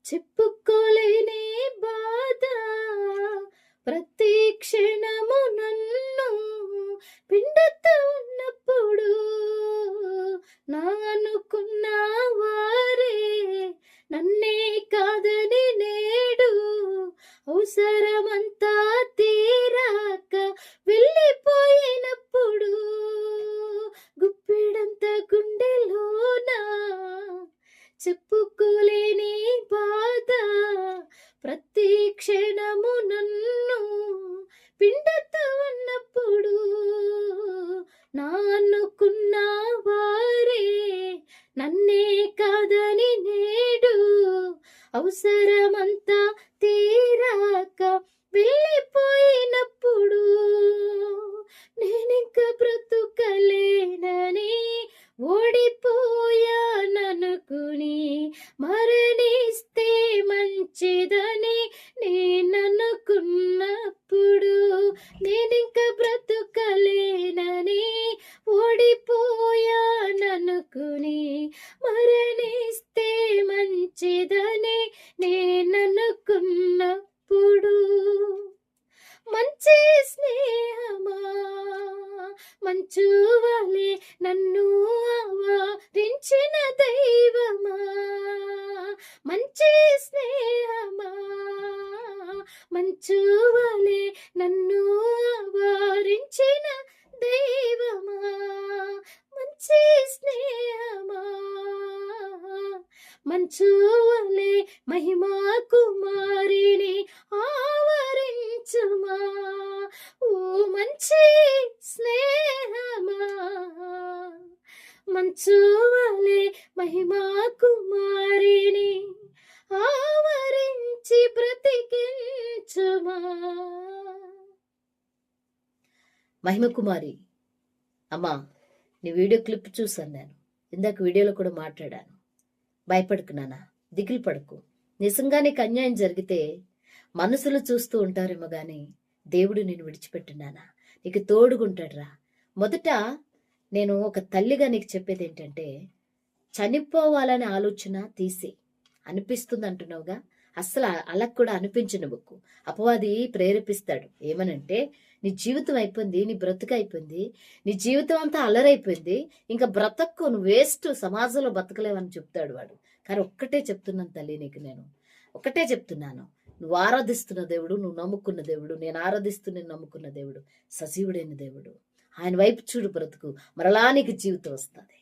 చెప్పుకోలేని బాధ ప్రతి క్షణము నన్ను పిండుతూ ఉన్నప్పుడు, నా అనుకున్న వారే నన్నే కాదని నేడు అవసరమంతా తీరాక వెళ్ళిపోయినప్పుడు, గుప్పెడంత గుండెలోన చెప్పుకోలేని బాధ ప్రతి క్షణము నన్ను పిండుతూ ఉన్నప్పుడు, నా అనుకున్న వారే నన్నే కాదని నేడు అవసరమంతా తీరాక వెళ్ళిపోయినప్పుడు, నేనింక బ్రతుకలేనని ఓడిపోయాననుకుని మరణిస్తే మంచిదని నేననుకున్నప్పుడు, నేనింక బ్రతుకలేనని ఓడిపోయాననుకుని మరణిస్తే మంచిదని నేననుకున్నప్పుడు, మంచి స్నేహమా మంచువలే నన్ను ఆవరించిన దైవమా, మంచి స్నేహమా మంచువలే నన్ను ఆవరించిన దైవమా, మంచి స్నేహమా మంచువలే మహిమా కుమారిని ఆవరించుమా, ఓ మంచి స్నేహమా మంచువలే మహిమా కుమారిని ఆవరించి బ్రతికించుమా. మహిమ కుమారి అమ్మా, నీ వీడియో క్లిప్ చూసాను నేను. ఇందాక వీడియోలో కూడా మాట్లాడాను. భయపడకు నాన్న, దిగులు పడకు. నిజంగా నీకు అన్యాయం జరిగితే మనసులు చూస్తూ ఉంటారేమో గాని దేవుడు నేను విడిచిపెట్టున్నానా, నీకు తోడుగుంటాడురా. మొదట నేను ఒక తల్లిగా నీకు చెప్పేది ఏంటంటే, చనిపోవాలనే ఆలోచన తీసి అనిపిస్తుంది అంటున్నావుగా, అస్సలు అలా కూడా అనిపించనివ్వకు. అపవాది ప్రేరేపిస్తాడు. ఏమనంటే, నీ జీవితం అయిపోయింది, నీ బ్రతుకు అయిపోయింది, నీ జీవితం అంతా అల్లరైపోయింది, ఇంకా బ్రతక్కు, నువ్వు వేస్ట్, సమాజంలో బతకలేవని చెప్తాడు వాడు. కానీ ఒక్కటే చెప్తున్నాను తల్లి నీకు, నేను ఒక్కటే చెప్తున్నాను, నువ్వు ఆరాధిస్తున్న దేవుడు, నువ్వు నమ్ముకున్న దేవుడు, నేను ఆరాధిస్తూ నేను నమ్ముకున్న దేవుడు సజీవుడైన దేవుడు. ఆయన వైపు చూడు, బ్రతుకు, మరలా నీకు జీవితం వస్తుంది.